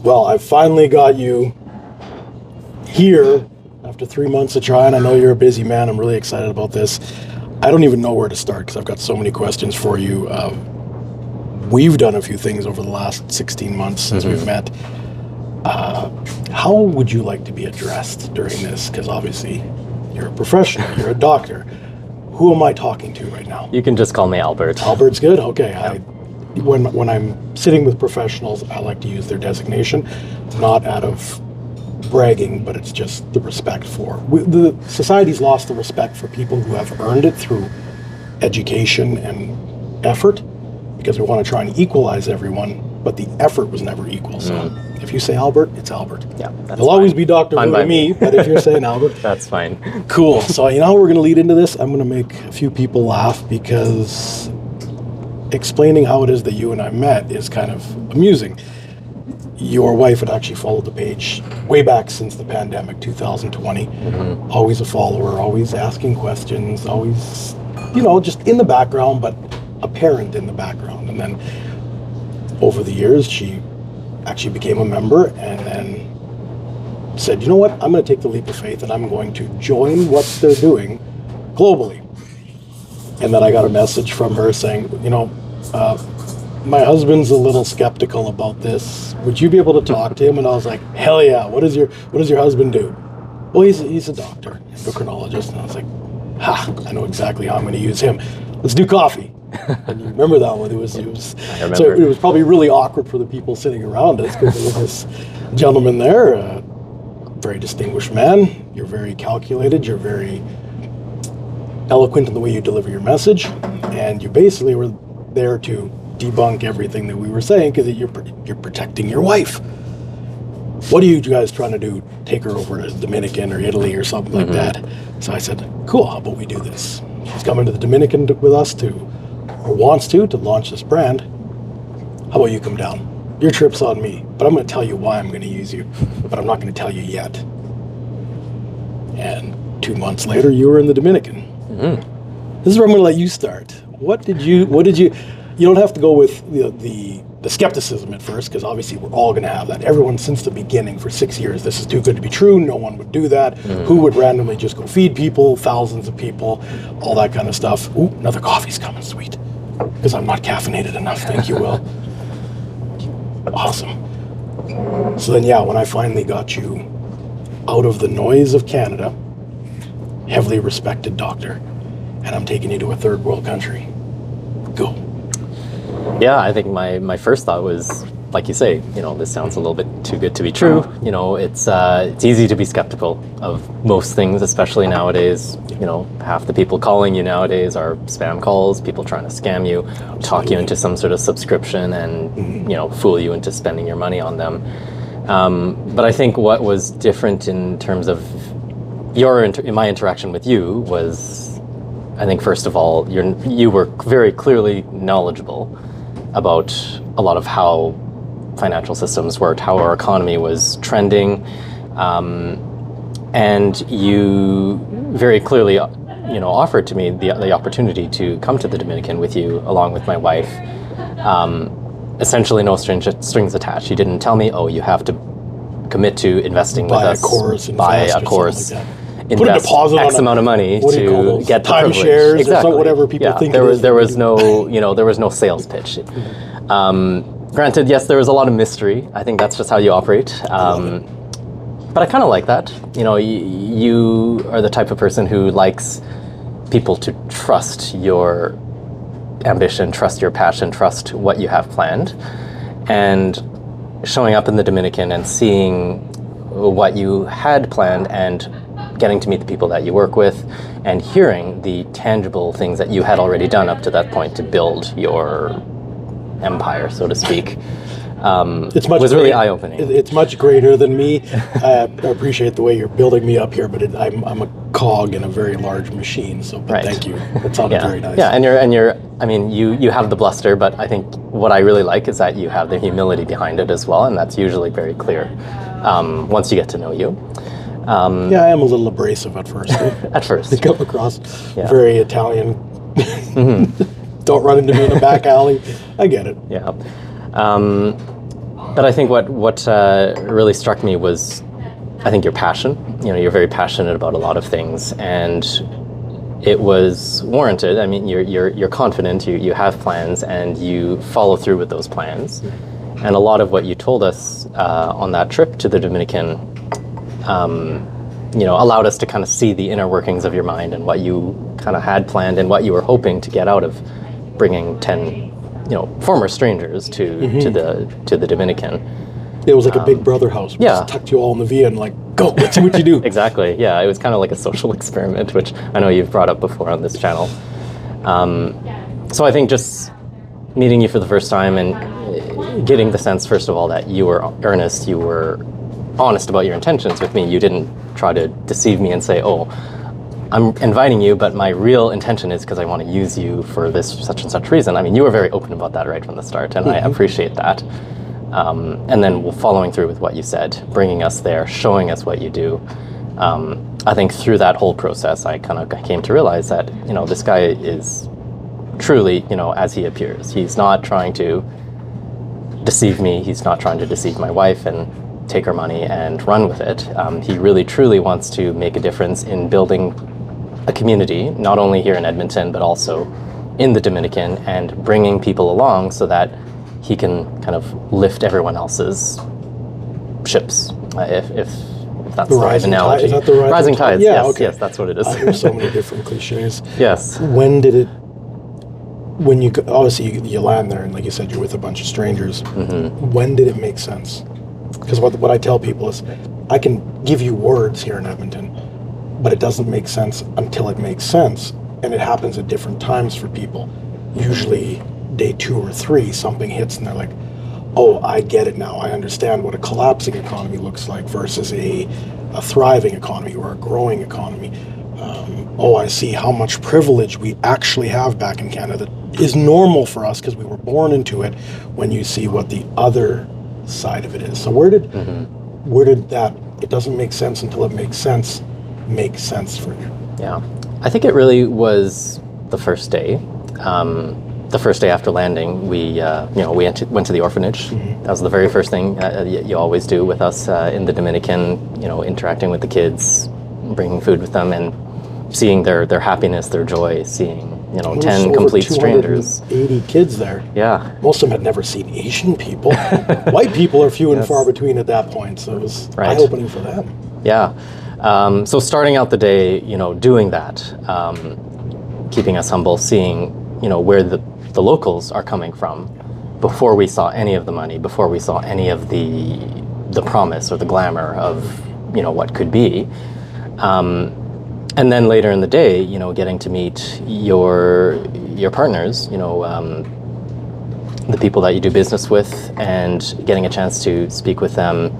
Well, I finally got you here after 3 months of trying. I know you're a busy man. I'm really excited about this. I don't even know where to start because I've got so many questions for you. We've done a few things over the last 16 months since we've met. How would you like to be addressed during this? Because obviously you're a professional, you're a doctor. Who am I talking to right now? You can just call me Albert. Albert's good? Okay. Yeah. When I'm sitting with professionals, I like to use their designation, not out of bragging, but it's just the respect for. The society's lost the respect for people who have earned it through education and effort, because we want to try and equalize everyone, but the effort was never equal. So if you say Albert, it's Albert. Yeah, that's It'll always be Dr. Who to me, but if you're saying Albert, that's fine. Cool. So you know how we're going to lead into this? I'm going to make a few people laugh because explaining how it is that you and I met is kind of amusing. Your wife had actually followed the page way back since the pandemic, 2020. Always a follower, always asking questions, always, just in the background, but apparent in the background. And then over the years, she actually became a member and then said, you know what, I'm going to take the leap of faith and I'm going to join what they're doing globally. And then I got a message from her saying, my husband's a little skeptical about this. Would you be able to talk to him? And I was like, hell yeah. What does your husband do? Well, he's a doctor, endocrinologist. And I was like, I know exactly how I'm going to use him. Let's do coffee. And you remember that one? It was so it was probably really awkward for the people sitting around us because there was this gentleman there, a very distinguished man. You're very calculated. You're very eloquent in the way you deliver your message, and you basically were there to debunk everything that we were saying because you're protecting your wife. What are you guys trying to do? Take her over to Dominican or Italy or something like that? So I said, cool, how about we do this? She's coming to the Dominican with us or wants to launch this brand. How about you come down? Your trip's on me, but I'm going to tell you why I'm going to use you, but I'm not going to tell you yet. And 2 months later, you were in the Dominican. This is where I'm going to let you start. What did you, you don't have to go with the skepticism at first, because obviously we're all going to have that. Everyone since the beginning for 6 years, this is too good to be true. No one would do that. Who would randomly just go feed people, thousands of people, all that kind of stuff. Ooh, another coffee's coming, sweet. Because I'm not caffeinated enough, thank you, Will. Awesome. So then, when I finally got you out of the noise of Canada, heavily respected doctor, and I'm taking you to a third world country. Go. Yeah, I think my first thought was, like you say, this sounds a little bit too good to be true. It's easy to be skeptical of most things, especially nowadays. Half the people calling you nowadays are spam calls, people trying to scam you, talk you into some sort of subscription and, fool you into spending your money on them. But I think what was different in terms of my interaction with you was, I think first of all, you were very clearly knowledgeable about a lot of how financial systems worked, how our economy was trending, and you very clearly, offered to me the opportunity to come to the Dominican with you, along with my wife. Essentially, no strings attached. You didn't tell me, you have to commit to investing with us, buy a course. Put a deposit X on amount of money to get the privilege. Timeshares, exactly. Or whatever people think. There was no sales pitch. Granted, yes, there was a lot of mystery. I think that's just how you operate. But I kind of like that. You are the type of person who likes people to trust your ambition, trust your passion, trust what you have planned. And showing up in the Dominican and seeing what you had planned and getting to meet the people that you work with and hearing the tangible things that you had already done up to that point to build your empire, so to speak, was really eye-opening. It's much greater than me. I appreciate the way you're building me up here, but I'm a cog in a very large machine, so thank you. That sounded very nice. Yeah, and you have the bluster, but I think what I really like is that you have the humility behind it as well, and that's usually very clear once you get to know you. I am a little abrasive at first. At first. They come across very Italian. Don't run into me in the back alley. I get it. Yeah. But I think what really struck me was, I think your passion. You know, you're very passionate about a lot of things, and it was warranted. I mean, you're confident. You have plans, and you follow through with those plans. And a lot of what you told us on that trip to the Dominican, you know, allowed us to kind of see the inner workings of your mind and what you kind of had planned and what you were hoping to get out of bringing 10, you know, former strangers to the Dominican. It was like a Big Brother house. We just tucked you all in the V and like, go, let's see what you do. Exactly. Yeah, it was kind of like a social experiment, which I know you've brought up before on this channel. So I think just meeting you for the first time and getting the sense, first of all, that you were earnest, you were honest about your intentions with me. You didn't try to deceive me and say, oh, I'm inviting you, but my real intention is because I want to use you for this such and such reason. I mean, you were very open about that right from the start, and I appreciate that. And then following through with what you said, bringing us there, showing us what you do. I think through that whole process, I kind of came to realize that, you know, this guy is truly, you know, as he appears. He's not trying to deceive me. He's not trying to deceive my wife and take her money and run with it. He really, truly wants to make a difference in building a community, not only here in Edmonton, but also in the Dominican, and bringing people along so that he can kind of lift everyone else's ships, if that's the right analogy. Is that the rising tides? Yeah, yes, okay. yes, that's what it is. I hear so many different cliches. Yes. When did it? When you obviously you land there and like you said you're with a bunch of strangers. When did it make sense? Because what I tell people is, I can give you words here in Edmonton, but it doesn't make sense until it makes sense, and it happens at different times for people. Usually day 2 or 3, something hits and they're like, oh, I get it now. I understand what a collapsing economy looks like versus a thriving economy or a growing economy. Oh, I see how much privilege we actually have back in Canada that is normal for us because we were born into it, when you see what the other side of it is. So where did that, it doesn't make sense until it makes sense for you? Yeah, I think it really was the first day. The first day after landing, we went to the orphanage. That was the very first thing you always do with us in the Dominican. You know, interacting with the kids, bringing food with them, and seeing their happiness, their joy. Seeing 10 complete strangers. 80 kids there. Yeah, most of them had never seen Asian people. White people are few and far between at that point, so it was eye-opening for them. Yeah. So starting out the day, doing that, keeping us humble, seeing where the locals are coming from, before we saw any of the money, before we saw any of the promise or the glamour of what could be, and then later in the day, getting to meet your partners, the people that you do business with, and getting a chance to speak with them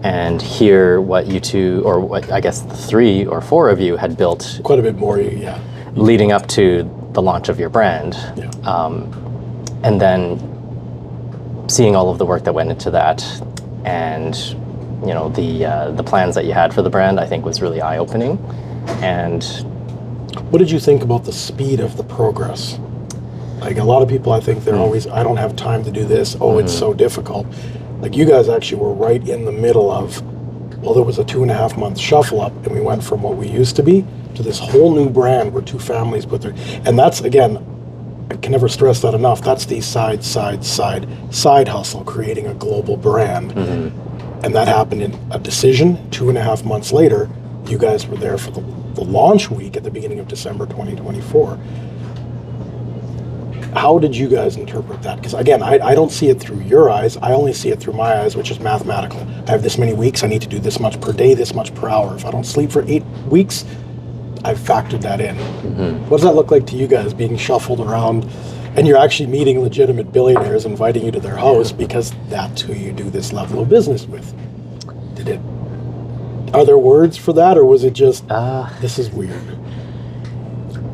and hear what you two, or what I guess 3 or 4 of you had built. Quite a bit more, yeah. Leading up to the launch of your brand. Yeah. And then seeing all of the work that went into that, and the plans that you had for the brand, I think was really eye-opening. And what did you think about the speed of the progress? Like, a lot of people, I think they're always, I don't have time to do this. Oh, it's so difficult. Like, you guys actually were right in the middle of, well, there was a 2.5 month shuffle up, and we went from what we used to be to this whole new brand where 2 families put their, and that's, again, I can never stress that enough. That's the side hustle, creating a global brand. And that happened in a decision. 2.5 months later, you guys were there for the launch week at the beginning of December 2024. How did you guys interpret that? Because again, I don't see it through your eyes. I only see it through my eyes, which is mathematical. I have this many weeks. I need to do this much per day, this much per hour. If I don't sleep for 8 weeks, I've factored that in. What does that look like to you guys, being shuffled around, and you're actually meeting legitimate billionaires, inviting you to their house because that's who you do this level of business with? Are there words for that, or was it just, this is weird?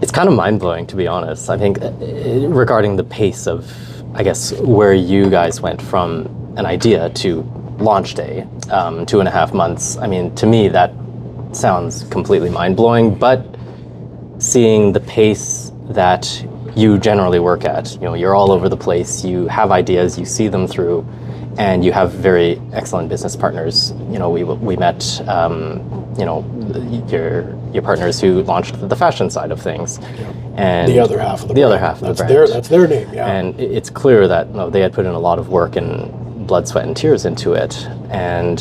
It's kind of mind-blowing, to be honest. I think regarding the pace of, I guess, where you guys went from an idea to launch day, 2.5 months. I mean, to me, that sounds completely mind-blowing, but seeing the pace that you generally work at, you're all over the place, you have ideas, you see them through, and you have very excellent business partners. You know, we met, you know, your partners who launched the fashion side of things, and the other half of the brand. Other half of the brand. That's their name, yeah. And it's clear that they had put in a lot of work and blood, sweat, and tears into it, and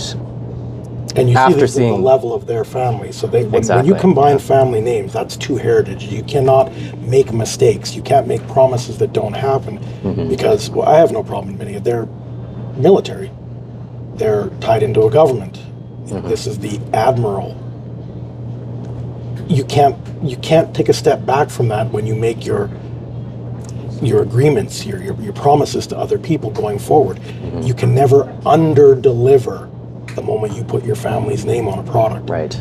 you after see the level of their family. So when you combine family names, that's two heritages. You cannot make mistakes. You can't make promises that don't happen, because I have no problem admitting it. They're military. They're tied into a government. This is the admiral. You can't take a step back from that when you make your agreements, your promises to other people going forward. You can never under-deliver the moment you put your family's name on a product. Right.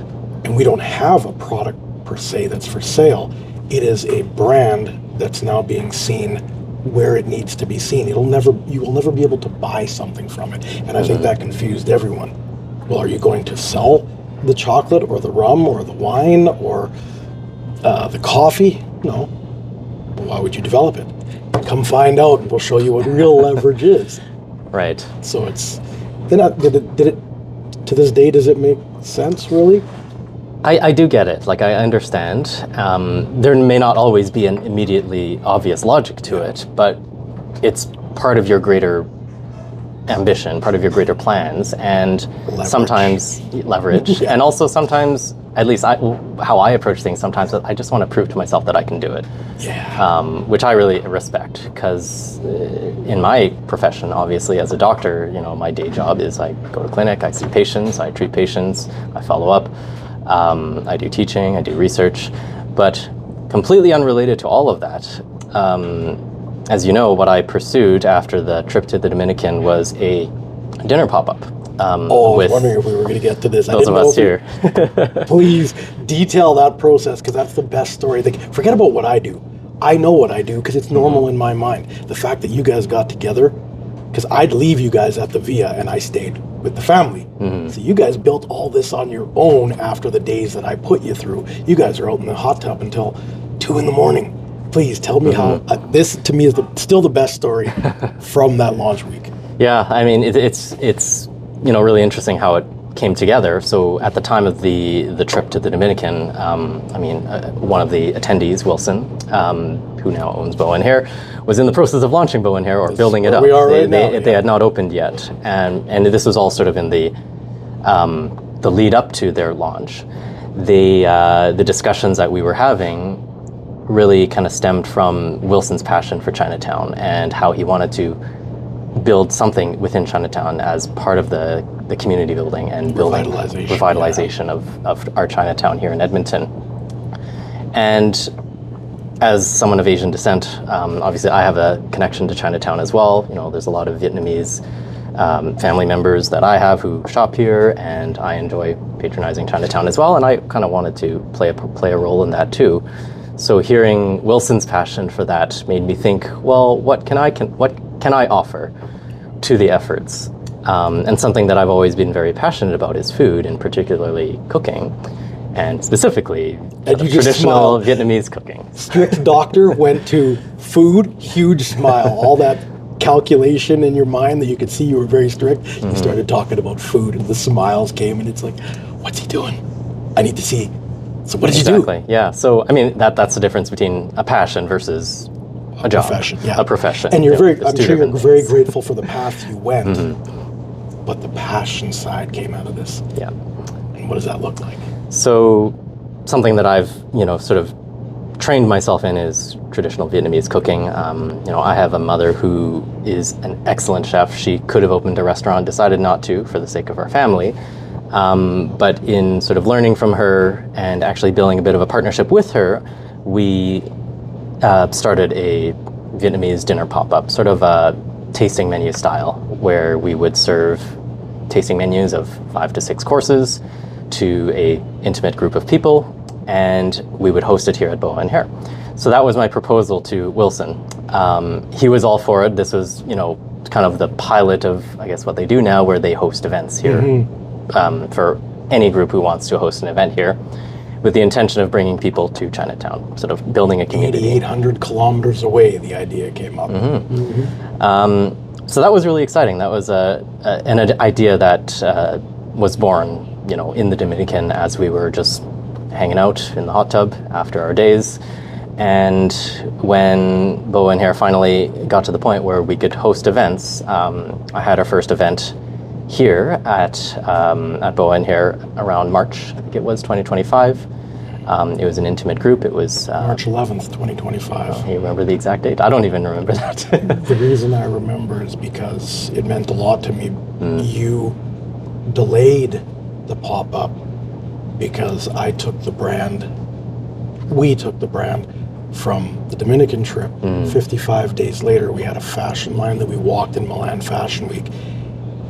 And we don't have a product per se that's for sale. It is a brand that's now being seen where it needs to be seen. You will never be able to buy something from it. And I think that confused everyone. Well, are you going to sell the chocolate or the rum or the wine or the coffee? No. Well, why would you develop it? Come find out, and we'll show you what real leverage is. Right. So it's did it to this day, does it make sense, really? I do get it. Like, I understand. There may not always be an immediately obvious logic to it, but it's part of your greater ambition, part of your greater plans, and sometimes leverage. And also sometimes, at least how I approach things, sometimes I just want to prove to myself that I can do it. Yeah. Which I really respect, because in my profession, obviously, as a doctor, you know, my day job is I go to clinic, I see patients, I treat patients, I follow up, I do teaching, I do research, but completely unrelated to all of that. As you know, what I pursued after the trip to the Dominican was a dinner pop-up. I was wondering if we were going to get to this. Those of us here. Please detail that process, because that's the best story. Forget about what I do. I know what I do because it's normal in my mind. The fact that you guys got together, because I'd leave you guys at the Via and I stayed with the family. So you guys built all this on your own after the days that I put you through. You guys are out in the hot tub until 2 a.m. Please tell me how, this to me is still the best story from that launch week. Yeah, I mean, it's you know, really interesting how it came together. So at the time of the trip to the Dominican, one of the attendees, Wilson, who now owns Bow & Hair, was in the process of launching Bow & Hair, or building it up. They had not opened yet, and this was all sort of in the lead up to their launch. The discussions that we were having really kind of stemmed from Wilson's passion for Chinatown and how he wanted to build something within Chinatown as part of the community building and building revitalization of our Chinatown here in Edmonton. And as someone of Asian descent, obviously I have a connection to Chinatown as well. You know, there's a lot of Vietnamese family members that I have who shop here, and I enjoy patronizing Chinatown as well. And I kind of wanted to play a role in that too. So hearing Wilson's passion for that made me think, well, what can I offer to the efforts? And something that I've always been very passionate about is food, and particularly cooking, and specifically traditional Vietnamese cooking. Strict doctor went to food, huge smile. All that calculation in your mind that you could see you were very strict. You started talking about food, and the smiles came, and it's like, what's he doing? I need to see. So what did you do? Exactly, yeah. So, I mean, that's the difference between a passion versus a job. Profession, yeah. A profession. And I'm sure you're very grateful for the path you went, but the passion side came out of this. Yeah. And what does that look like? So, something that I've, sort of trained myself in is traditional Vietnamese cooking. I have a mother who is an excellent chef. She could have opened a restaurant, decided not to for the sake of our family. But in sort of learning from her and actually building a bit of a partnership with her, we started a Vietnamese dinner pop-up, sort of a tasting menu style, where we would serve tasting menus of 5 to 6 courses to a intimate group of people, and we would host it here at Bow & Hair. So that was my proposal to Wilson. He was all for it. This was, kind of the pilot of, I guess, what they do now, where they host events here. For any group who wants to host an event here, with the intention of bringing people to Chinatown, sort of building a community. 800 kilometers away, the idea came up. so that was really exciting. That was an idea that was born, in the Dominican as we were just hanging out in the hot tub after our days. And when Boa and Hare finally got to the point where we could host events, I had our first event here at Boa and Hare around March, I think it was 2025. It was an intimate group. It was March 11th, 2025. You remember the exact date? I don't even remember that. The reason I remember is because it meant a lot to me. You delayed the pop-up because we took the brand from the Dominican trip. 55 days later, we had a fashion line that we walked in Milan Fashion Week.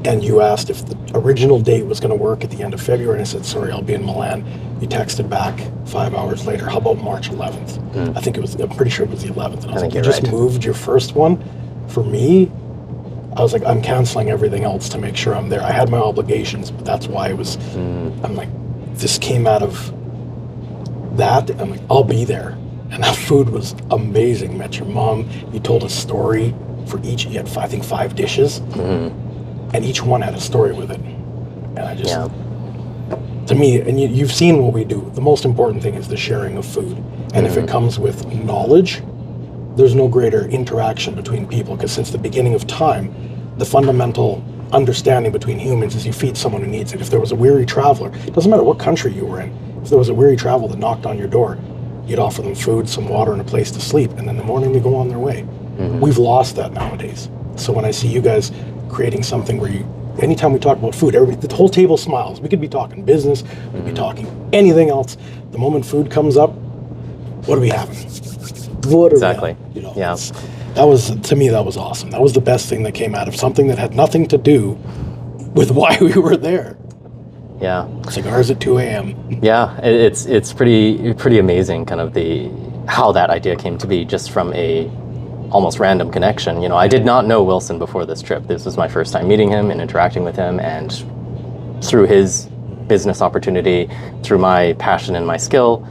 And you asked if the original date was going to work at the end of February, and I said, sorry, I'll be in Milan. You texted back 5 hours later, how about March 11th? I'm pretty sure it was the 11th. And I was like, you just moved your first one? For me, I was like, I'm canceling everything else to make sure I'm there. I had my obligations, but that's why it was, I'm like, this came out of that. I'm like, I'll be there. And that food was amazing. Met your mom. You told a story for each, you had, I think, 5 dishes. And each one had a story with it. And I just, to me, and you've seen what we do. The most important thing is the sharing of food. And if it comes with knowledge, there's no greater interaction between people, because since the beginning of time, the fundamental understanding between humans is you feed someone who needs it. If there was a weary traveler, it doesn't matter what country you were in, if there was a weary traveler that knocked on your door, you'd offer them food, some water, and a place to sleep, and in the morning they go on their way. We've lost that nowadays. So when I see you guys creating something where anytime we talk about food, the whole table smiles. We could be talking business, we could be talking anything else. The moment food comes up, what are we having? Exactly. That was, to me, that was awesome. That was the best thing that came out of something that had nothing to do with why we were there. Yeah. Cigars at 2 a.m. Yeah, it's pretty amazing, kind of how that idea came to be, just from a almost random connection. I did not know Wilson before this trip. This was my first time meeting him and interacting with him, and through his business opportunity, through my passion and my skill,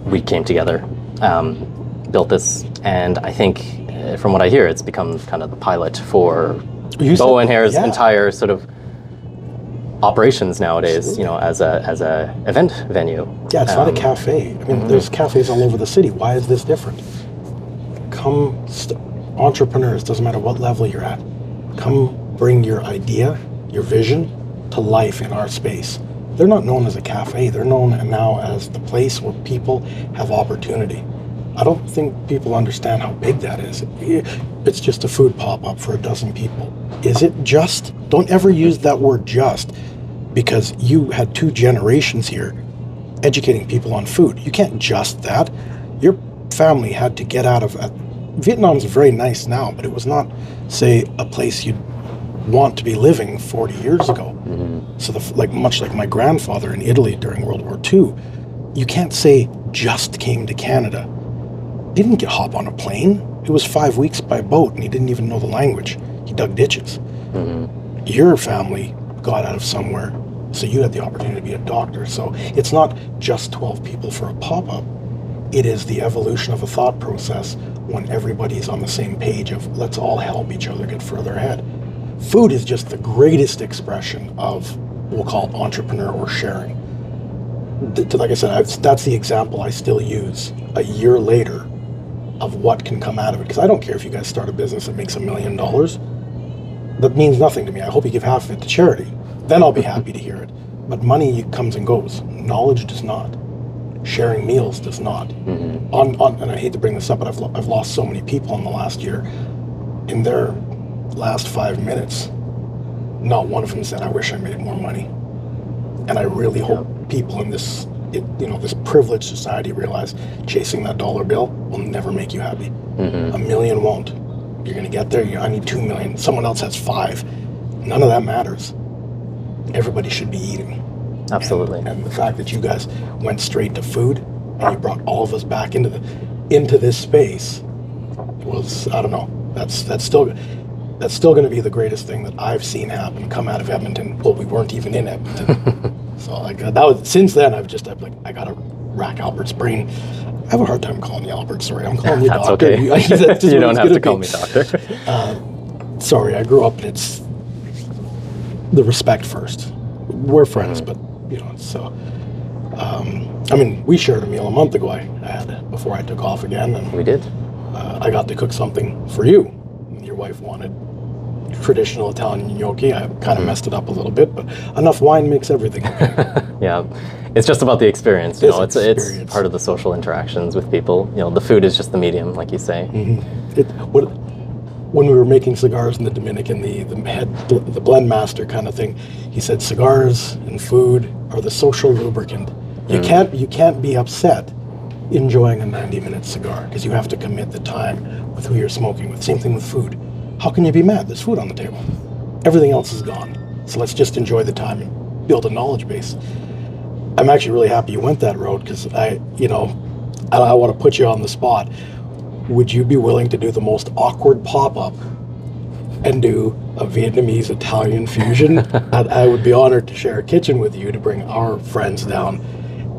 we came together, built this, and I think, from what I hear, it's become kind of the pilot for Boa and Hare's entire sort of operations nowadays. As a event venue. Yeah, it's not a cafe. I mean, there's cafes all over the city. Why is this different? Come, entrepreneurs, doesn't matter what level you're at, come bring your idea, your vision to life in our space. They're not known as a cafe. They're known now as the place where people have opportunity. I don't think people understand how big that is. It's just a food pop-up for a dozen people. Is it just? Don't ever use that word just, because you had 2 generations here educating people on food. You can't just that. Your family had to get out of Vietnam's very nice now, but it was not, say, a place you'd want to be living 40 years ago. So much like my grandfather in Italy during World War II, you can't say just came to Canada. He didn't hop on a plane. It was 5 weeks by boat, and he didn't even know the language. He dug ditches. Your family got out of somewhere, so you had the opportunity to be a doctor. So it's not just 12 people for a pop-up. It is the evolution of a thought process when everybody's on the same page of let's all help each other get further ahead. Food is just the greatest expression of what we'll call entrepreneur or sharing. Like I said, that's the example I still use a year later of what can come out of it. Because I don't care if you guys start a business that makes $1 million. That means nothing to me. I hope you give half of it to charity. Then I'll be happy to hear it. But money comes and goes. Knowledge does not. Sharing meals does not. And I hate to bring this up, but I've lost so many people in the last year. In their last 5 minutes, not one of them said, I wish I made more money. And I really hope people in this privileged society realize chasing that dollar bill will never make you happy. $1 million won't. You're going to get there. I need 2 million. Someone else has 5. None of that matters. Everybody should be eating. Absolutely. And the fact that you guys went straight to food and you brought all of us back into this space was, I don't know, that's still going to be the greatest thing that I've seen happen come out of Edmonton. Well, we weren't even in Edmonton. So since then I gotta rack Albert's brain. I have a hard time calling you Albert, sorry. I'm calling you That's doctor. okay. You don't have to call me doctor. sorry, I grew up and it's the respect first. We're friends, but so. I mean, we shared a meal a month ago. I had before I took off again, and We did. I got to cook something for you. Your wife wanted traditional Italian gnocchi. I kind of messed it up a little bit, but enough wine makes everything okay. Yeah, it's just about the experience. You know, it's experience. part of the social interactions with people. You know, the food is just the medium, like you say. When we were making cigars in the Dominican, the blend master kind of thing, he said cigars and food are the social lubricant. You can't be upset enjoying a 90-minute cigar because you have to commit the time with who you're smoking with. Same thing with food. How can you be mad? There's food on the table. Everything else is gone. So let's just enjoy the time and build a knowledge base. I'm actually really happy you went that road because I want to put you on the spot. Would you be willing to do the most awkward pop-up and do a Vietnamese Italian fusion? I would be honored to share a kitchen with you to bring our friends down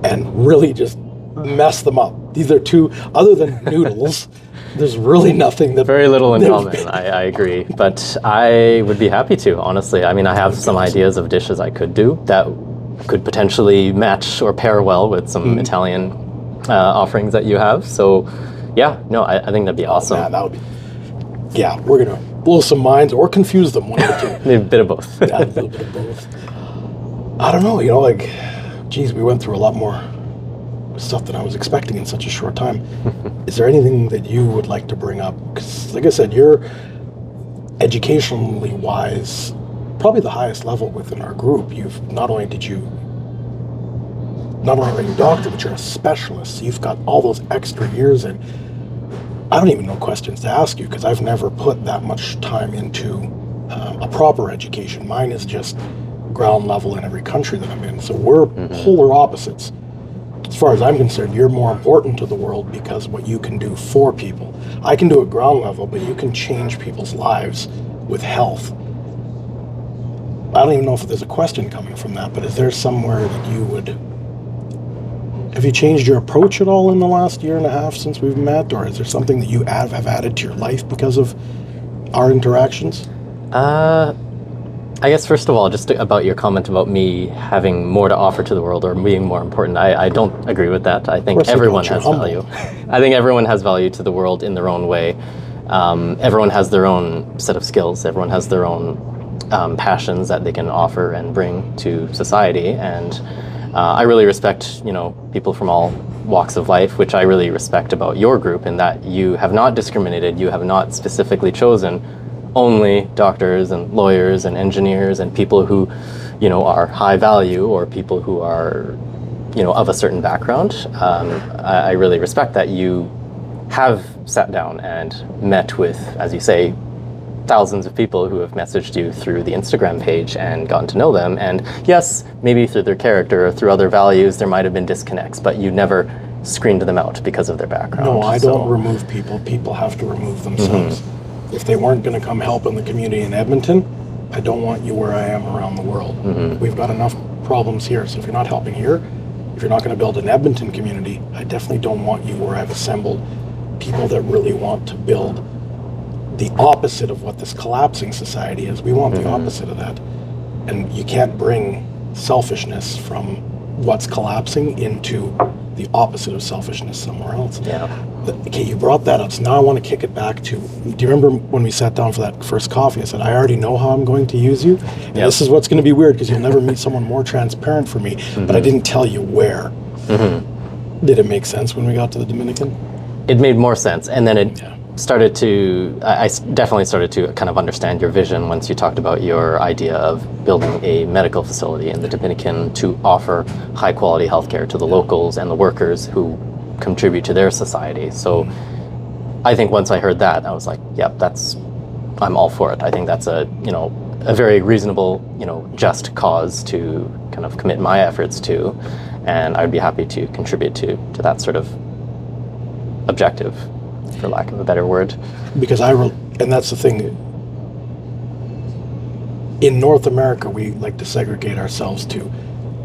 and really just mess them up. These are two, other than noodles, there's really nothing that... Very little in common, I agree. But I would be happy to, honestly. I mean, I have some ideas of dishes I could do that could potentially match or pair well with some Italian offerings that you have. So, yeah, no, I think that'd be awesome. Man, that would be... Yeah, we're going to blow some minds or confuse them, one of the two. Maybe a bit of both. Yeah, a little bit of both. I don't know, geez, we went through a lot more stuff than I was expecting in such a short time. Is there anything that you would like to bring up? Because, like I said, you're educationally wise, probably the highest level within our group. Not only are you a doctor, but you're a specialist. So you've got all those extra years in. I don't even know questions to ask you because I've never put that much time into a proper education. Mine is just ground level in every country that I'm in. So we're polar opposites. As far as I'm concerned, you're more important to the world because what you can do for people. I can do it ground level, but you can change people's lives with health. I don't even know if there's a question coming from that, but is there somewhere that you would... Have you changed your approach at all in the last year and a half since we've met, or is there something that you have added to your life because of our interactions? I guess first of all, just about your comment about me having more to offer to the world or being more important, I don't agree with that. I think everyone has value. I think everyone has value to the world in their own way. Everyone has their own set of skills. Everyone has their own passions that they can offer and bring to society. And I really respect, people from all walks of life, which I really respect about your group in that you have not discriminated. You have not specifically chosen only doctors and lawyers and engineers and people who, are high value or people who are, of a certain background. I really respect that you have sat down and met with, as you say, thousands of people who have messaged you through the Instagram page and gotten to know them. And yes, maybe through their character or through other values, there might have been disconnects, but you never screened them out because of their background. No, I don't remove people. People have to remove themselves. If they weren't going to come help in the community in Edmonton, I don't want you where I am around the world. We've got enough problems here. So if you're not helping here, if you're not going to build an Edmonton community, I definitely don't want you where I've assembled people that really want to build the opposite of what this collapsing society is. We want the opposite of that. And you can't bring selfishness from what's collapsing into the opposite of selfishness somewhere else. Yeah. Okay, you brought that up, so now I want to kick it back to, do you remember when we sat down for that first coffee, I said, I already know how I'm going to use you, and this is what's going to be weird, because you'll never meet someone more transparent for me, but I didn't tell you where. Did it make sense when we got to the Dominican? It made more sense, and then it started to, I definitely started to kind of understand your vision once you talked about your idea of building a medical facility in the Dominican to offer high quality healthcare to the locals and the workers who contribute to their society. So I think once I heard that, I was like, yep, I'm all for it. I think that's a very reasonable, just cause to kind of commit my efforts to, and I'd be happy to contribute to that sort of objective, for lack of a better word. Because and that's the thing, in North America, we like to segregate ourselves to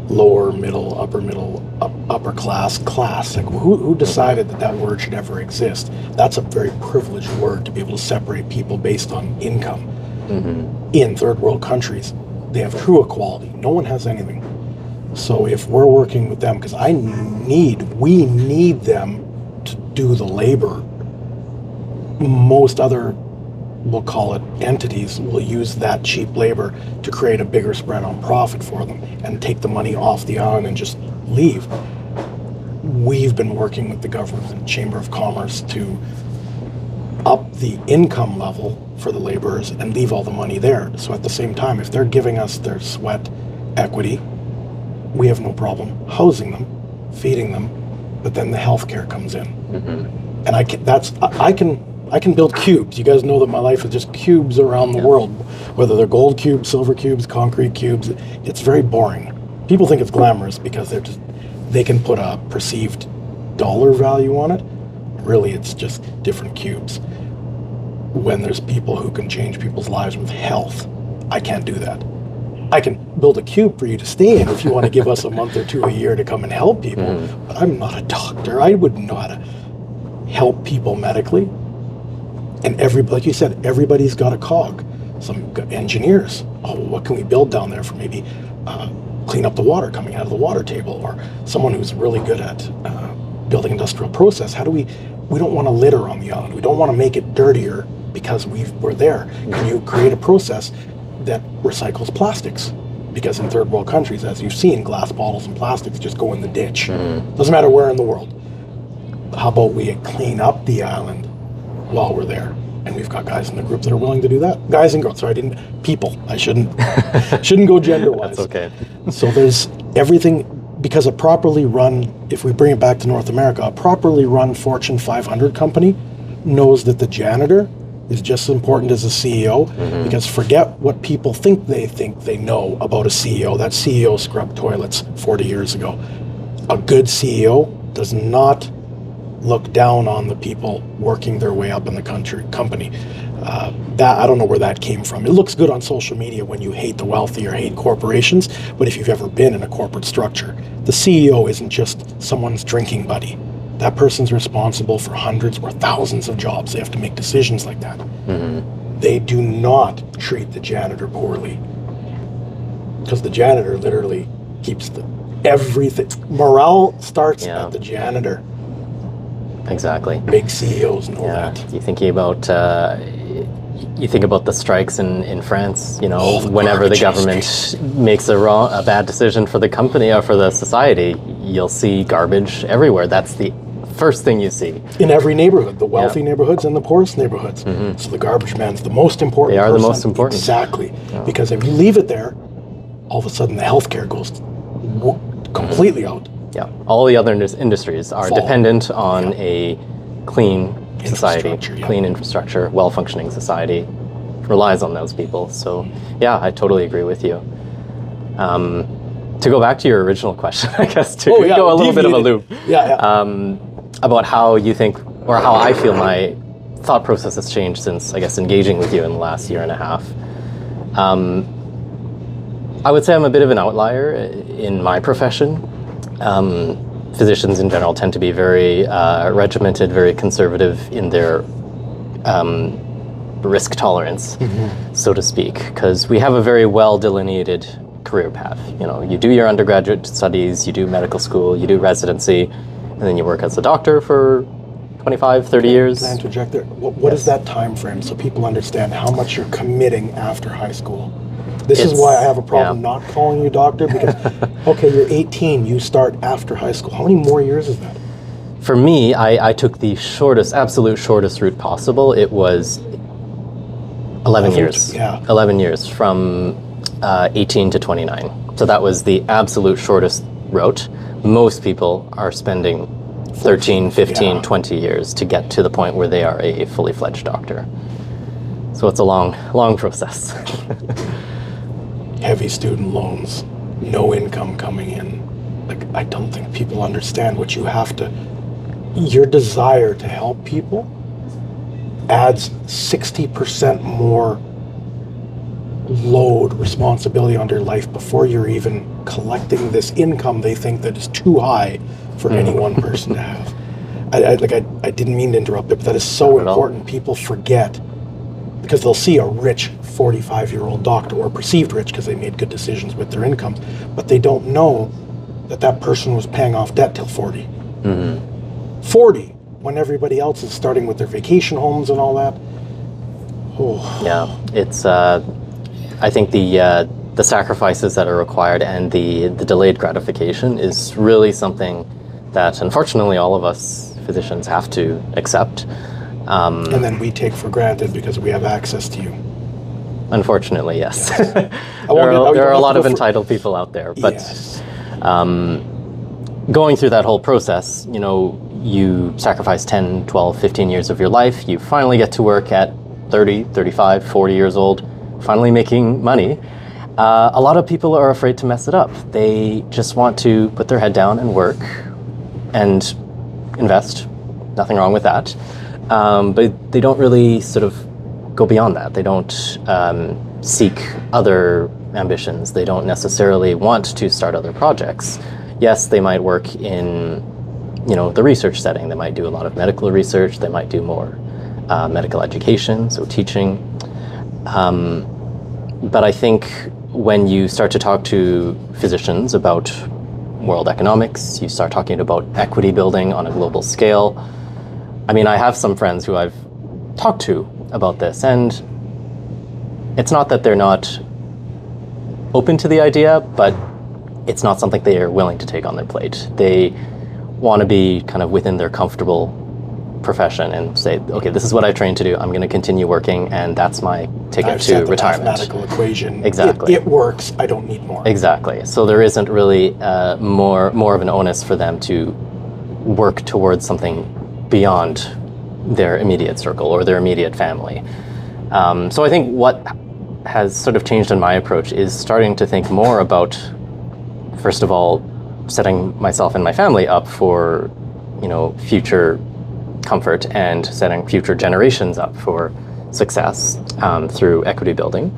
lower, middle, upper class. Like, who decided that word should ever exist? That's a very privileged word to be able to separate people based on income. in third world countries. They have true equality. No one has anything. So if we're working with them, because we need them to do the labor. Most other, we'll call it entities, will use that cheap labor to create a bigger spread on profit for them and take the money off the island and just leave. We've been working with the government and Chamber of Commerce to up the income level for the laborers and leave all the money there. So at the same time, if they're giving us their sweat equity, we have no problem housing them, feeding them, but then the healthcare comes in. And I can build cubes. You guys know that my life is just cubes around the world, whether they're gold cubes, silver cubes, concrete cubes. It's very boring. People think it's glamorous because they can put a perceived dollar value on it. Really, it's just different cubes. When there's people who can change people's lives with health, I can't do that. I can build a cube for you to stay in if you want to give us a month or two a year to come and help people. But I'm not a doctor. I wouldn't know how to help people medically. And like you said, everybody's got a cog. Some engineers. Oh, what can we build down there for maybe clean up the water coming out of the water table? Or someone who's really good at building industrial process. We don't want to litter on the island. We don't want to make it dirtier because we're there. Can you create a process that recycles plastics? Because in third world countries, as you've seen, glass bottles and plastics just go in the ditch. Doesn't matter where in the world. How about we clean up the island while we're there? And we've got guys in the group that are willing to do that. Guys and girls. Sorry, people. I shouldn't go gender-wise. That's okay. So there's everything, because a properly run, if we bring it back to North America, a properly run Fortune 500 company knows that the janitor is just as important as the CEO, because forget what people think they know about a CEO. That CEO scrubbed toilets 40 years ago. A good CEO does not look down on the people working their way up in the company. That I don't know where that came from. It looks good on social media when you hate the wealthy or hate corporations, but if you've ever been in a corporate structure, the CEO isn't just someone's drinking buddy. That person's responsible for hundreds or thousands of jobs. They have to make decisions like that. They do not treat the janitor poorly, because the janitor literally keeps everything. Morale starts at the janitor. Exactly. Big CEOs know that. You think about the strikes in France. Whenever the government makes a bad decision for the company or for the society, you'll see garbage everywhere. That's the first thing you see in every neighborhood, the wealthy neighborhoods and the poorest neighborhoods. So the garbage man's the most important. They are the most important. Exactly. Because if you leave it there, all of a sudden the healthcare goes completely out. Yeah, all the other industries are dependent on a clean society, clean infrastructure, well-functioning society, relies on those people. So yeah, I totally agree with you. To go back to your original question, I guess, to go a little bit of a loop, about how you think, or how I feel my thought process has changed since, I guess, engaging with you in the last year and a half. I would say I'm a bit of an outlier in my profession. Physicians in general tend to be very regimented, very conservative in their risk tolerance, so to speak, because we have a very well delineated career path. You do your undergraduate studies, you do medical school, you do residency, and then you work as a doctor for 25, 30 years. Can I interject there? What is that time frame so people understand how much you're committing after high school? This is why I have a problem not calling you doctor, because, okay, you're 18, you start after high school. How many more years is that? For me, I took the absolute shortest route possible. It was 11 years. Yeah. 11 years, from 18 to 29. So that was the absolute shortest route. Most people are spending 13, 15, 20 years to get to the point where they are a fully fledged doctor. So it's a long process. Heavy student loans, no income coming in. I don't think people understand what you have to. Your desire to help people adds 60% more load, responsibility on your life before you're even collecting this income they think that is too high for any one person to have. I didn't mean to interrupt it, but that is so important. People forget because they'll see a rich 45-year-old doctor, or perceived rich because they made good decisions with their incomes, but they don't know that that person was paying off debt till 40. 40, when everybody else is starting with their vacation homes and all that. Oh. Yeah, it's. I think the sacrifices that are required and the delayed gratification is really something that, unfortunately, all of us physicians have to accept. And then we take for granted because we have access to you. Unfortunately, yes. There are a lot of entitled people out there, but yes. Going through that whole process, you know, you sacrifice 10, 12, 15 years of your life, you finally get to work at 30, 35, 40 years old, finally making money. A lot of people are afraid to mess it up. They just want to put their head down and work and invest. Nothing wrong with that. But they don't really sort of go beyond that. They don't seek other ambitions. They don't necessarily want to start other projects. Yes, they might work in, you know, the research setting. They might do a lot of medical research. They might do more medical education, so teaching. But I think when you start to talk to physicians about world economics, you start talking about equity building on a global scale. I mean, I have some friends who I've talked to about this, and it's not that they're not open to the idea, but it's not something they are willing to take on their plate. They want to be kind of within their comfortable profession and say, okay, this is what I trained to do. I'm going to continue working, and that's my ticket I've to set the retirement. Mathematical equation. Exactly. It works. I don't need more. Exactly. So there isn't really more of an onus for them to work towards something beyond their immediate circle or their immediate family. So I think what has sort of changed in my approach is starting to think more about, first of all, setting myself and my family up for, you know, future comfort and setting future generations up for success through equity building.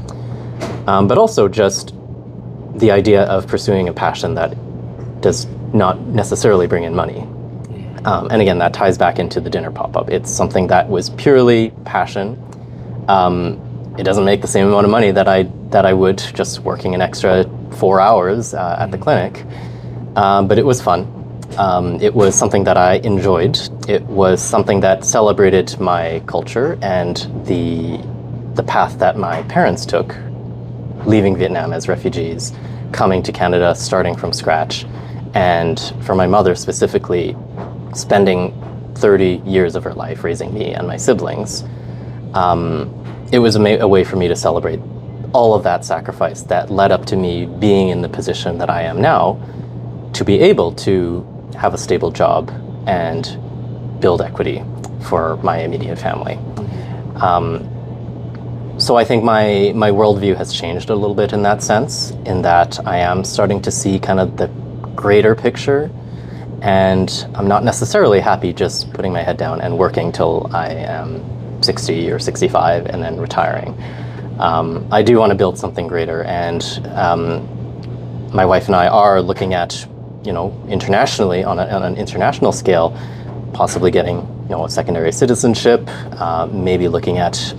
But also just the idea of pursuing a passion that does not necessarily bring in money. And again, that ties back into the dinner pop-up. It's something that was purely passion. It doesn't make the same amount of money that I would just working an extra 4 hours at the clinic, but it was fun. It was something that I enjoyed. It was something that celebrated my culture and the path that my parents took, leaving Vietnam as refugees, coming to Canada, starting from scratch, and for my mother specifically, spending 30 years of her life raising me and my siblings. It was a way for me to celebrate all of that sacrifice that led up to me being in the position that I am now, to be able to have a stable job and build equity for my immediate family. So I think my worldview has changed a little bit in that sense, in that I am starting to see kind of the greater picture, and I'm not necessarily happy just putting my head down and working till I am 60 or 65 and then retiring. I do want to build something greater, and my wife and I are looking at, you know, internationally on an international scale, possibly getting, you know, a secondary citizenship, maybe looking at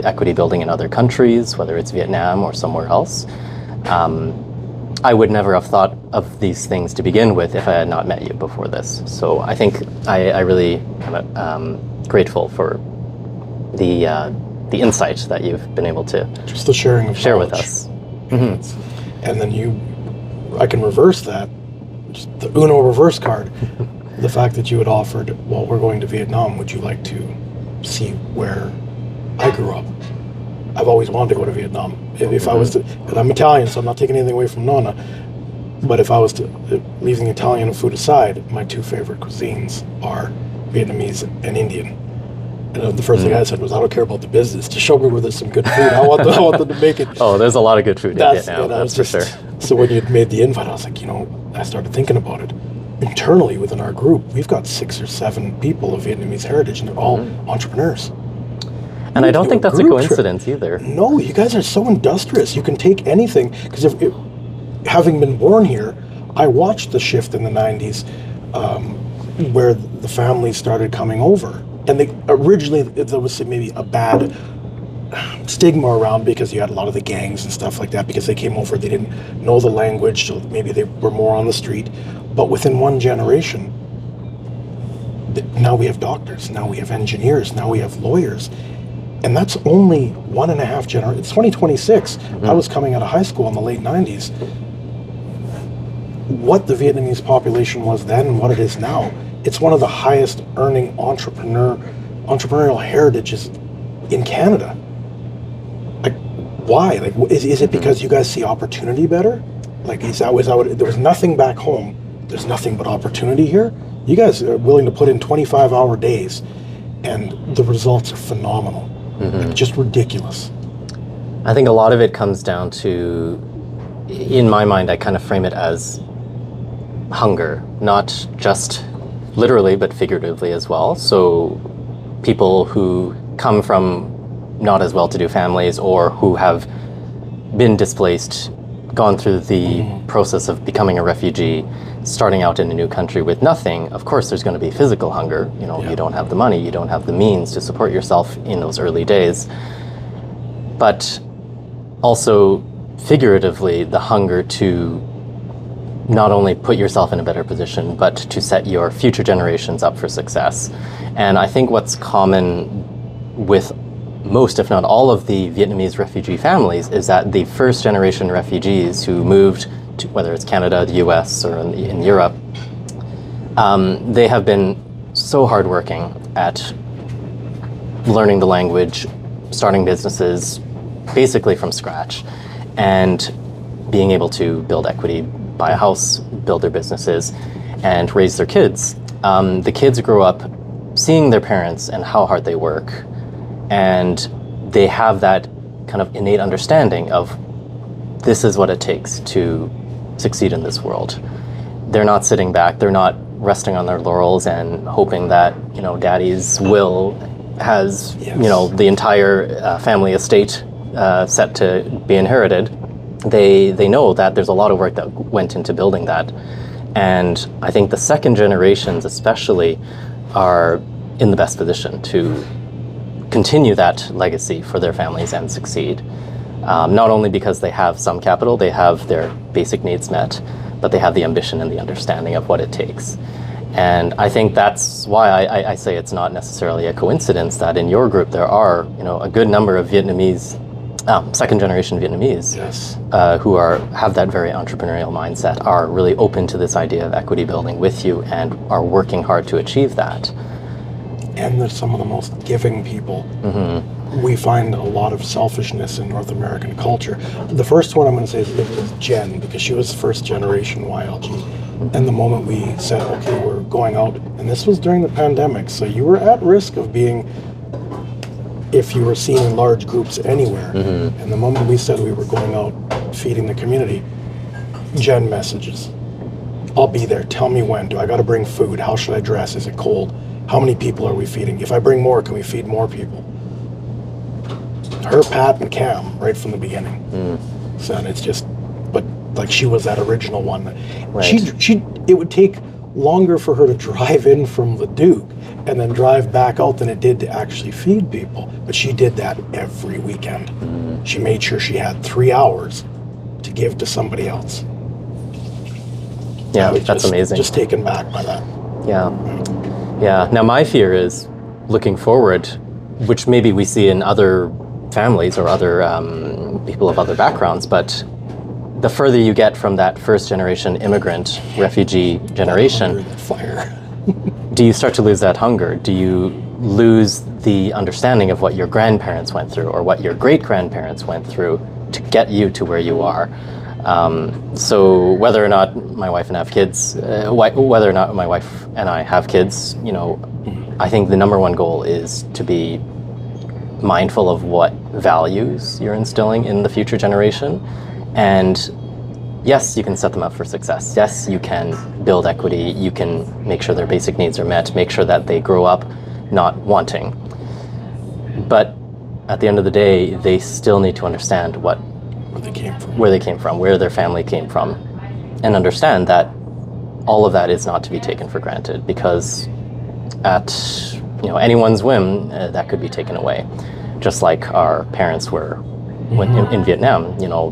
equity building in other countries, whether it's Vietnam or somewhere else. I would never have thought of these things to begin with if I had not met you before this. So I think I really am grateful for the insight that you've been able to just the sharing of share with knowledge. us. And then I can reverse that, just the Uno reverse card. The fact that you had offered, well, we're going to Vietnam, would you like to see where I grew up? I've always wanted to go to Vietnam. If I was to, and I'm Italian, so I'm not taking anything away from Nonna, but if I was to, leaving Italian food aside, my two favorite cuisines are Vietnamese and Indian. And the first thing I said was, I don't care about the business. Just show me where there's some good food. I want them to make it. Oh, there's a lot of good food in Vietnam, that's for sure. So when you'd made the invite, I was like, you know, I started thinking about it. Internally within our group, we've got 6 or 7 people of Vietnamese heritage, and they're all entrepreneurs. And I don't think that's a coincidence either. No, you guys are so industrious. You can take anything. Because having been born here, I watched the shift in the 90s where the families started coming over. And originally there was maybe a bad stigma around because you had a lot of the gangs and stuff like that because they came over, they didn't know the language, so maybe they were more on the street. But within one generation, now we have doctors, now we have engineers, now we have lawyers. And that's only 1.5 generations. It's 2026. I was coming out of high school in the late 90s. What the Vietnamese population was then and what it is now, it's one of the highest earning entrepreneurial heritages in Canada. Like, why? Like, is it because you guys see opportunity better? Like, is that what there was nothing back home? There's nothing but opportunity here. You guys are willing to put in 25-hour days, and the results are phenomenal. Like, just ridiculous. I think a lot of it comes down to, in my mind, I kind of frame it as hunger, not just literally, but figuratively as well. So people who come from not as well-to-do families or who have been displaced, gone through the process of becoming a refugee, starting out in a new country with nothing, of course there's going to be physical hunger. You know, you don't have the money, you don't have the means to support yourself in those early days. But also figuratively, the hunger to not only put yourself in a better position, but to set your future generations up for success. And I think what's common with most, if not all, of the Vietnamese refugee families is that the first generation refugees who moved to, whether it's Canada, the US, or in Europe, they have been so hardworking at learning the language, starting businesses basically from scratch, and being able to build equity, buy a house, build their businesses, and raise their kids. The kids grow up seeing their parents and how hard they work, and they have that kind of innate understanding of this is what it takes to succeed in this world. They're not sitting back, they're not resting on their laurels and hoping that, you know, daddy's will has, you know, the entire family estate set to be inherited. They know that there's a lot of work that went into building that. And I think the second generations especially are in the best position to continue that legacy for their families and succeed. Not only because they have some capital, they have their basic needs met, but they have the ambition and the understanding of what it takes. And I think that's why I say it's not necessarily a coincidence that in your group there are, you know, a good number of Vietnamese, second generation Vietnamese, who have that very entrepreneurial mindset, are really open to this idea of equity building with you and are working hard to achieve that. And they're some of the most giving people. We find a lot of selfishness in North American culture. The first one I'm going to say is Jen, because she was first generation YLG. And the moment we said, okay, we're going out, and this was during the pandemic, so you were at risk of being, if you were seen in large groups anywhere. And the moment we said we were going out feeding the community, Jen messages, I'll be there, tell me when, do I got to bring food, how should I dress, is it cold, how many people are we feeding, if I bring more, can we feed more people? Her, Pat, and Cam, right from the beginning. So and it's just, but like she was that original one. It would take longer for her to drive in from Leduc and then drive back out than it did to actually feed people. But she did that every weekend. She made sure she had 3 hours to give to somebody else. Yeah, that's amazing. Just taken back by that. Yeah. Now my fear is looking forward, which maybe we see in other families or other people of other backgrounds, but the further you get from that first generation immigrant refugee generation, that fire. do you start to lose that hunger? Do you lose the understanding of what your grandparents went through or what your great grandparents went through to get you to where you are? So whether or not my wife and I have kids, whether or not my wife and I have kids, you know, I think the number one goal is to be mindful of what values you're instilling in the future generation. And yes, you can set them up for success. Yes, you can build equity. You can make sure their basic needs are met, make sure that they grow up not wanting. But at the end of the day, they still need to understand where they came from, where their family came from, and understand that all of that is not to be taken for granted, because at anyone's whim, that could be taken away. just like our parents were when in Vietnam. You know,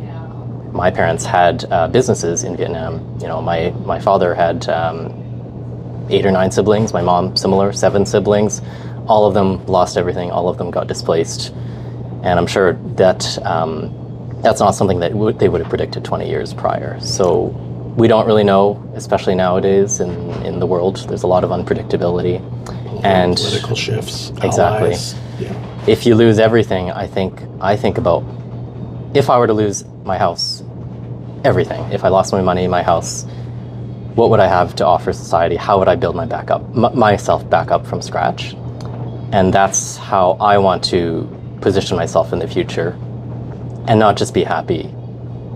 my parents had businesses in Vietnam. You know, my father had 8 or 9 siblings. My mom, similar, 7 siblings. All of them lost everything. All of them got displaced. And I'm sure that that's not something that they would have predicted 20 years prior. So we don't really know, especially nowadays in the world. There's a lot of unpredictability. And political shifts. Exactly. Allies. Yeah. If you lose everything, I think about, if I were to lose my house, everything. If I lost my money, my house, what would I have to offer society? How would I build myself back up from scratch? And that's how I want to position myself in the future, and not just be happy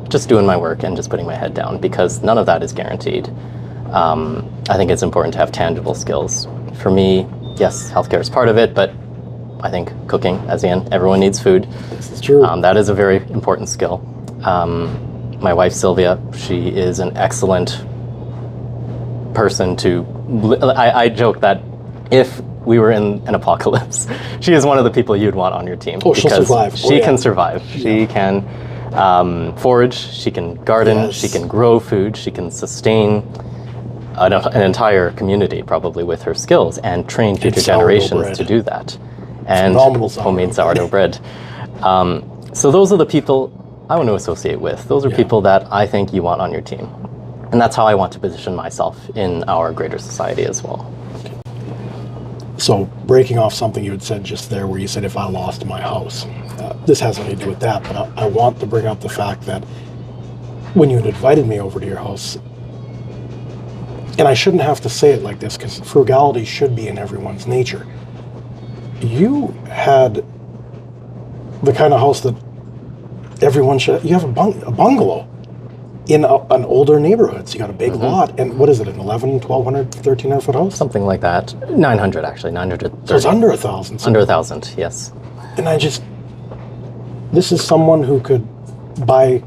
just doing my work and just putting my head down, because none of that is guaranteed. I think it's important to have tangible skills. For me, yes, healthcare is part of it, but I think cooking, as in, everyone needs food. This is true. That is a very important skill. My wife, Sylvia, she is an excellent person to... I joke that if we were in an apocalypse, she is one of the people you'd want on your team. Oh, she'll survive. She can survive. She can forage, she can garden, she can grow food, she can sustain an entire community probably with her skills, and train future generations to do that. And homemade sourdough bread. So those are the people I want to associate with. Those are people that I think you want on your team. And that's how I want to position myself in our greater society as well. So breaking off something you had said just there, where you said, if I lost my house, this has nothing to do with that, but I want to bring up the fact that when you had invited me over to your house, and I shouldn't have to say it like this because frugality should be in everyone's nature, you had the kind of house that everyone should. You have a bungalow in an older neighborhood. So you got a big lot, and what is it, an 1,100, 1,200, 1,300 foot house? Something like that. 900 actually, 930. So it's under 1,000. So under 1,000, yes. And this is someone who could, by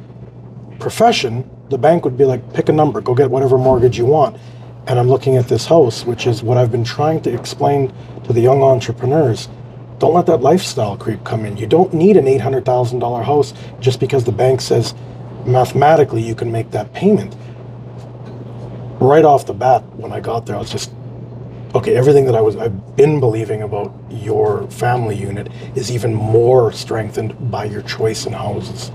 profession, the bank would be like, pick a number, go get whatever mortgage you want. And I'm looking at this house, which is what I've been trying to explain to the young entrepreneurs. Don't let that lifestyle creep come in. You don't need an $800,000 house just because the bank says mathematically you can make that payment. Right off the bat, when I got there, I was just, okay, everything that I've been believing about your family unit is even more strengthened by your choice in houses.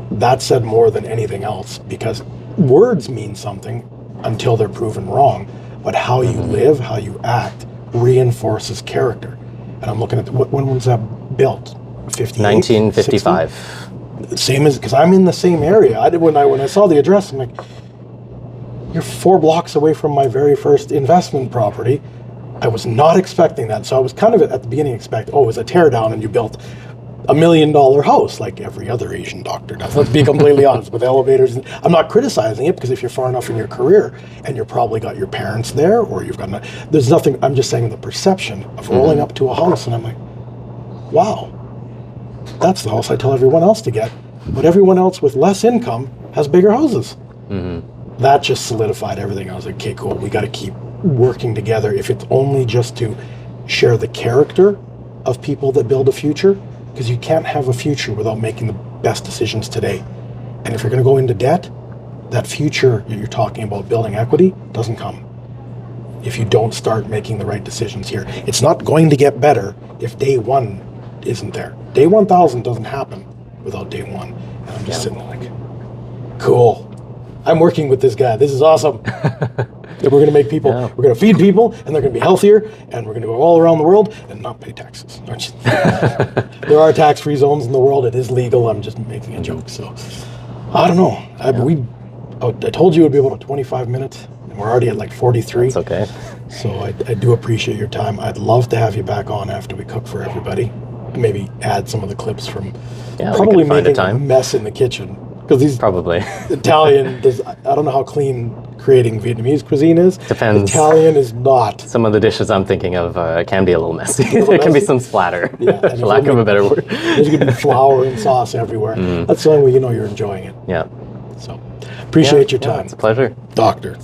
That said more than anything else, because words mean something until they're proven wrong, but how you live, how you act, reinforces character. And I'm looking at, when was that built? 58? 1955. 60? Same as, because I'm in the same area. When I saw the address, I'm like, you're 4 blocks away from my very first investment property. I was not expecting that. So I was kind of at the beginning expect, oh, it was a tear down and you built $1 million house like every other Asian doctor does. Let's be completely honest, with elevators. I'm not criticizing it, because if you're far enough in your career and you're probably got your parents there, or you've got, there's nothing, I'm just saying the perception of rolling up to a house and I'm like, wow, that's the house I tell everyone else to get. But everyone else with less income has bigger houses. That just solidified everything. I was like, okay, cool, we got to keep working together. If it's only just to share the character of people that build a future, because you can't have a future without making the best decisions today. And if you're going to go into debt, that future you're talking about, building equity, doesn't come if you don't start making the right decisions here. It's not going to get better if day one isn't there. Day 1,000 doesn't happen without day one. And I'm just sitting there like, cool. I'm working with this guy. This is awesome. We're going to make people, we're going to feed people, and they're going to be healthier, and we're going to go all around the world and not pay taxes. There are tax-free zones in the world. It is legal. I'm just making a joke. So I don't know. I told you it would be about 25 minutes, and we're already at like 43. It's okay. So I do appreciate your time. I'd love to have you back on after we cook for everybody. Maybe add some of the clips from probably making a mess in the kitchen. Because these probably Italian, I don't know how clean creating Vietnamese cuisine is. Depends. Italian is not. Some of the dishes I'm thinking of can be a little messy. There can be some splatter, for lack of a better word. There's going to be flour and sauce everywhere. That's the only way you know you're enjoying it. Yeah. So, appreciate your time. It's a pleasure. Doctor.